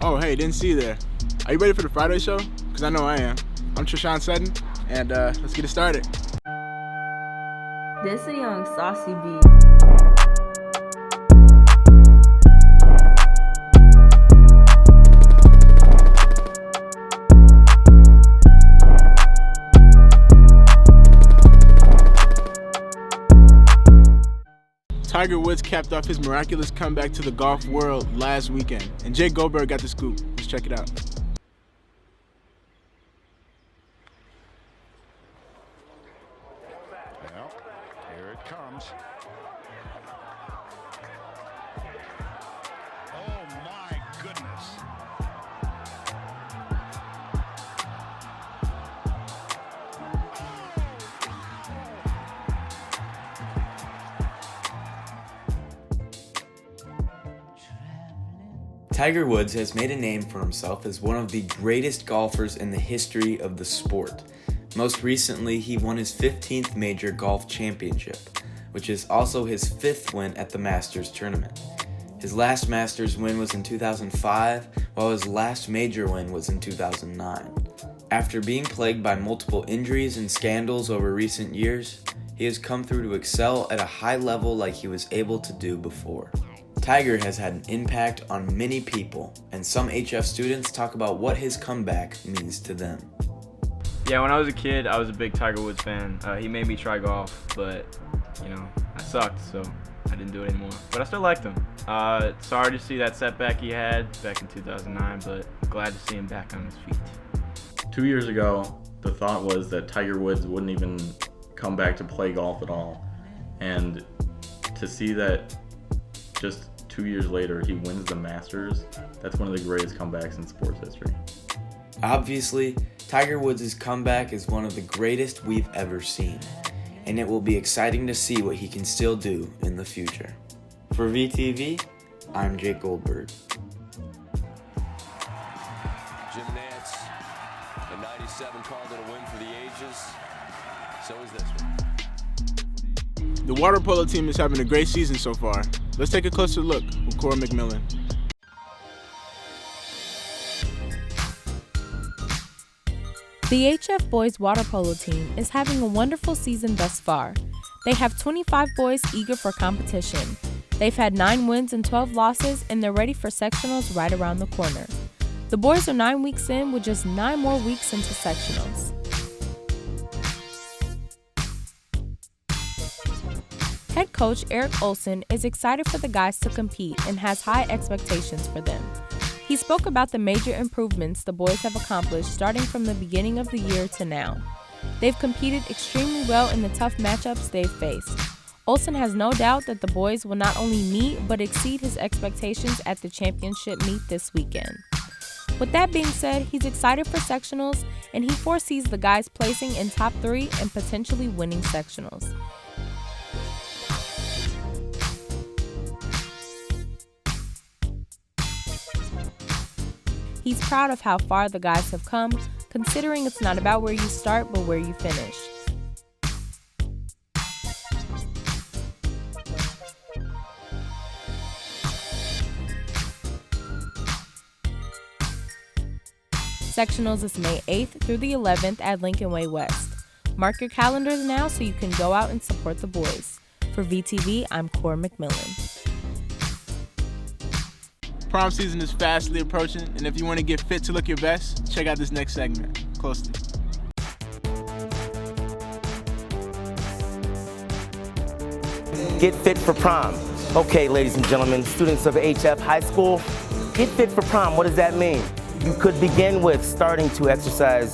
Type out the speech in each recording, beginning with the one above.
Oh, hey, didn't see you there. Are you ready for the Friday show? Because I know I am. I'm Trishawn Sutton, and let's get it started. This a young saucy beat. Tiger Woods capped off his miraculous comeback to the golf world last weekend, and Jake Goldberg got the scoop. Let's check it out. Well, here it comes. Oh my goodness. Tiger Woods has made a name for himself as one of the greatest golfers in the history of the sport. Most recently, he won his 15th major golf championship, which is also his 5th win at the Masters tournament. His last Masters win was in 2005, while his last major win was in 2009. After being plagued by multiple injuries and scandals over recent years, he has come through to excel at a high level like he was able to do before. Tiger has had an impact on many people, and some HF students talk about what his comeback means to them. Yeah, when I was a kid, I was a big Tiger Woods fan. He made me try golf, but, I sucked, so I didn't do it anymore. But I still liked him. Sorry to see that setback he had back in 2009, but glad to see him back on his feet. 2 years ago, the thought was that Tiger Woods wouldn't even come back to play golf at all. And to see that just 2 years later he wins the Masters, that's one of the greatest comebacks in sports history. Obviously, Tiger Woods' comeback is one of the greatest we've ever seen, and it will be exciting to see what he can still do in the future. For VTV, I'm Jake Goldberg. Jim Nance, in 97, called it a win for the ages. So is this one. The water polo team is having a great season so far. Let's take a closer look with Cora McMillan. The HF boys water polo team is having a wonderful season thus far. They have 25 boys eager for competition. They've had 9 wins and 12 losses, and they're ready for sectionals right around the corner. The boys are 9 weeks in with just 9 more weeks into sectionals. Head coach Eric Olson is excited for the guys to compete and has high expectations for them. He spoke about the major improvements the boys have accomplished starting from the beginning of the year to now. They've competed extremely well in the tough matchups they've faced. Olson has no doubt that the boys will not only meet but exceed his expectations at the championship meet this weekend. With that being said, he's excited for sectionals and he foresees the guys placing in top 3 and potentially winning sectionals. He's proud of how far the guys have come, considering it's not about where you start but where you finish. Sectionals is May 8th through the 11th at Lincoln Way West. Mark your calendars now so you can go out and support the boys. For VTV, I'm Cora McMillan. Prom season is fastly approaching, and if you want to get fit to look your best, check out this next segment closely. Get fit for prom. Okay, ladies and gentlemen, students of HF High School, get fit for prom. What does that mean? You could begin with starting to exercise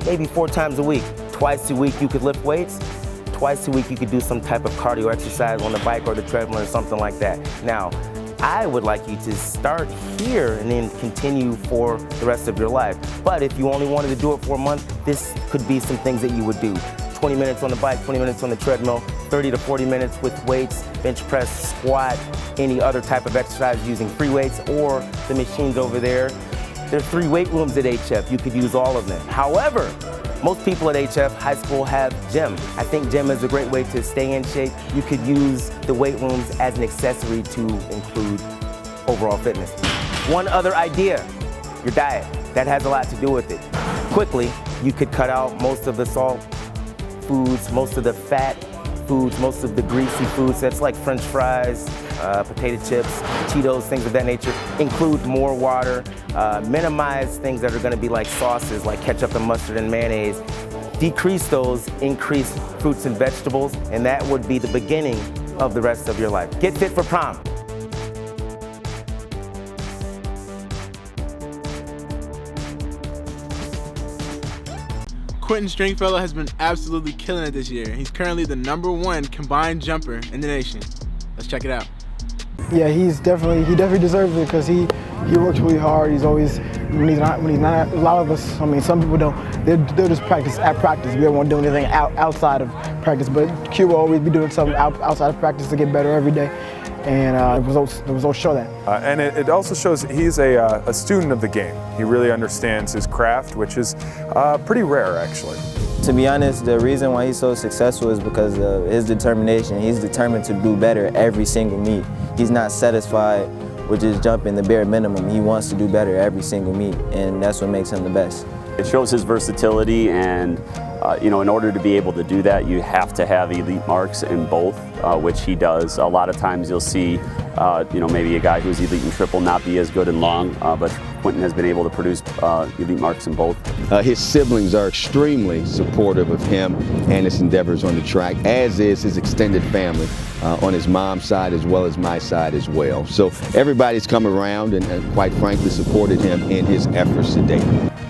maybe 4 times a week. Twice a week you could lift weights. Twice a week you could do some type of cardio exercise on the bike or the treadmill or something like that. Now, I would like you to start here and then continue for the rest of your life. But if you only wanted to do it for a month, this could be some things that you would do. 20 minutes on the bike, 20 minutes on the treadmill, 30 to 40 minutes with weights, bench press, squat, any other type of exercise using free weights or the machines over there. There are 3 weight rooms at HF. You could use all of them. However, most people at HF High School have gym. I think gym is a great way to stay in shape. You could use the weight rooms as an accessory to include overall fitness. One other idea, your diet. That has a lot to do with it. Quickly, you could cut out most of the salt foods, most of the fat foods, most of the greasy foods. That's like French fries, potato chips, Cheetos, things of that nature. Include more water. Minimize things that are gonna be like sauces, like ketchup and mustard and mayonnaise. Decrease those, increase fruits and vegetables, and that would be the beginning of the rest of your life. Get fit for prom. Quinten Stringfellow has been absolutely killing it this year. He's currently the #1 combined jumper in the nation. Let's check it out. Yeah, he definitely deserves it because he works really hard. He's always, when he's not, a lot of us, I mean, some people don't, they'll just practice at practice. We don't want to do anything outside of practice, but Q will always be doing something outside of practice to get better every day. And the results show that. And it also shows he's a student of the game. He really understands his craft, which is pretty rare, actually. To be honest, the reason why he's so successful is because of his determination. He's determined to do better every single meet. He's not satisfied with just jumping the bare minimum. He wants to do better every single meet, and that's what makes him the best. It shows his versatility, and in order to be able to do that, you have to have elite marks in both, which he does. A lot of times you'll see, maybe a guy who's elite in triple not be as good in long, but Quinten has been able to produce elite marks in both. His siblings are extremely supportive of him and his endeavors on the track, as is his extended family on his mom's side as well as my side as well. So everybody's come around and quite frankly supported him in his efforts today.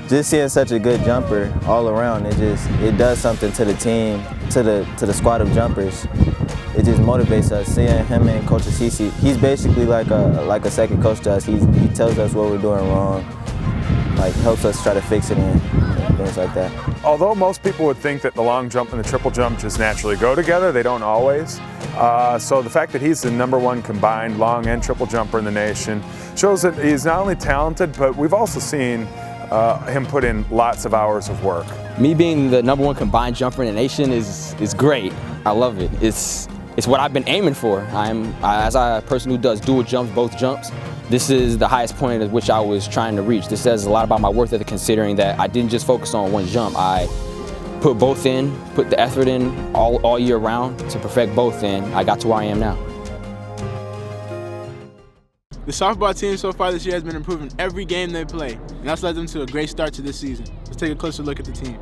Just seeing such a good jumper all around, it does something to the team, to the squad of jumpers. It just motivates us. Seeing him and Coach Assisi, he's basically like a second coach to us. He tells us what we're doing wrong, like helps us try to fix it and things like that. Although most people would think that the long jump and the triple jump just naturally go together, they don't always. So the fact that he's the #1 combined long and triple jumper in the nation shows that he's not only talented, but we've also seen him put in lots of hours of work. Me being the #1 combined jumper in the nation is great. I love it. It's what I've been aiming for. As a person who does dual jumps, both jumps, this is the highest point at which I was trying to reach. This says a lot about my work ethic, considering that I didn't just focus on one jump. I put both in, put the effort in all year round to perfect both, and I got to where I am now. The softball team so far this year has been improving every game they play, and that's led them to a great start to this season. Let's take a closer look at the team.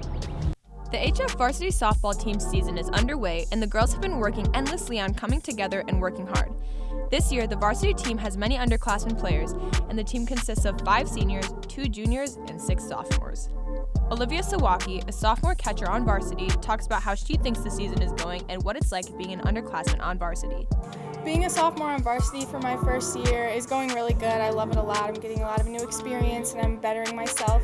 The HF varsity softball team season is underway, and the girls have been working endlessly on coming together and working hard. This year, the varsity team has many underclassmen players, and the team consists of 5 seniors, 2 juniors, and 6 sophomores. Olivia Sawaki, a sophomore catcher on varsity, talks about how she thinks the season is going and what it's like being an underclassman on varsity. Being a sophomore on varsity for my first year is going really good. I love it a lot. I'm getting a lot of new experience and I'm bettering myself.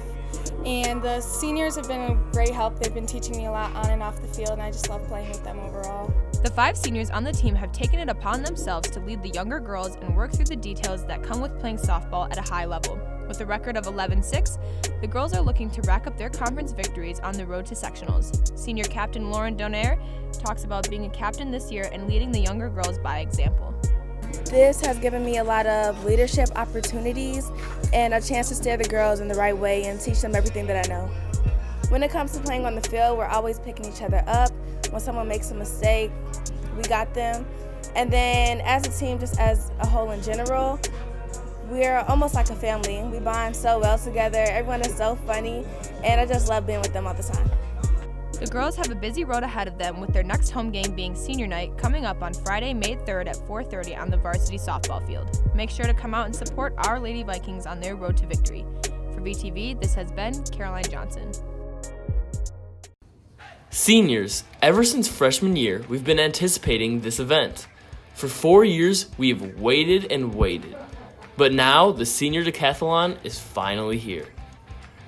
And the seniors have been a great help. They've been teaching me a lot on and off the field, and I just love playing with them overall. The 5 seniors on the team have taken it upon themselves to lead the younger girls and work through the details that come with playing softball at a high level. With a record of 11-6, the girls are looking to rack up their conference victories on the road to sectionals. Senior captain Lauren Donaire talks about being a captain this year and leading the younger girls by example. This has given me a lot of leadership opportunities and a chance to steer the girls in the right way and teach them everything that I know. When it comes to playing on the field, we're always picking each other up. When someone makes a mistake, we got them. And then as a team, just as a whole in general, we're almost like a family. We bond so well together. Everyone is so funny, and I just love being with them all the time. The girls have a busy road ahead of them, with their next home game being senior night coming up on Friday, May 3rd at 4:30 on the varsity softball field. Make sure to come out and support our Lady Vikings on their road to victory. For VTV, this has been Caroline Johnson. Seniors, ever since freshman year, we've been anticipating this event. For 4 years, we have waited and waited. But now, the Senior Decathlon is finally here.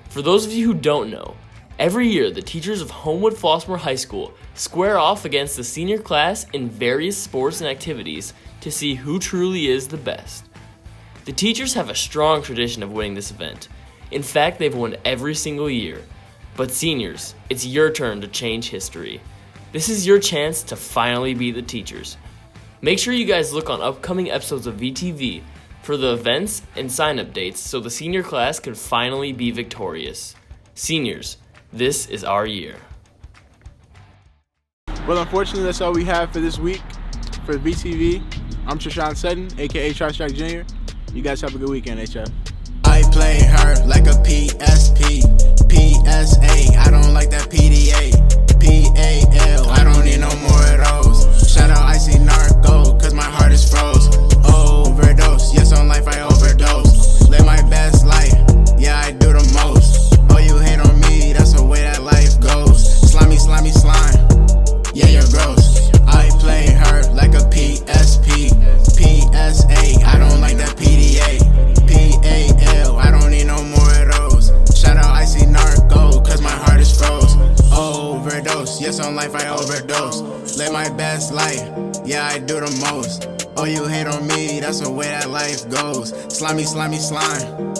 For those of you who don't know, every year the teachers of Homewood Flossmoor High School square off against the senior class in various sports and activities to see who truly is the best. The teachers have a strong tradition of winning this event. In fact, they've won every single year. But seniors, it's your turn to change history. This is your chance to finally be the teachers. Make sure you guys look on upcoming episodes of VTV for the events and sign-up dates so the senior class can finally be victorious. Seniors, this is our year. Well, unfortunately, that's all we have for this week. For VTV, I'm Trishawn Sutton, aka Tri-Strike Jr. You guys have a good weekend, HF. I play her like a PSP, PSA, I don't like that PDA, PAL, I don't need no more of those. Shout out Icy Narco, cause my heart is froze. Overdose, yes on life I overdose. Live my best life, yeah I do the most. Oh you hate on me, that's the way that life goes. Slimy, slimy, slime, yeah you're gross. I play her like a PSP, PSA, I don't like that PDA, PAL, I don't need no more of those. Shout out Icy Narco, cause my heart is froze. Overdose, yes on life I overdose. Live my best life, yeah I do the most. Oh you hate on me, that's the way that life goes. Slimy, slimy, slime.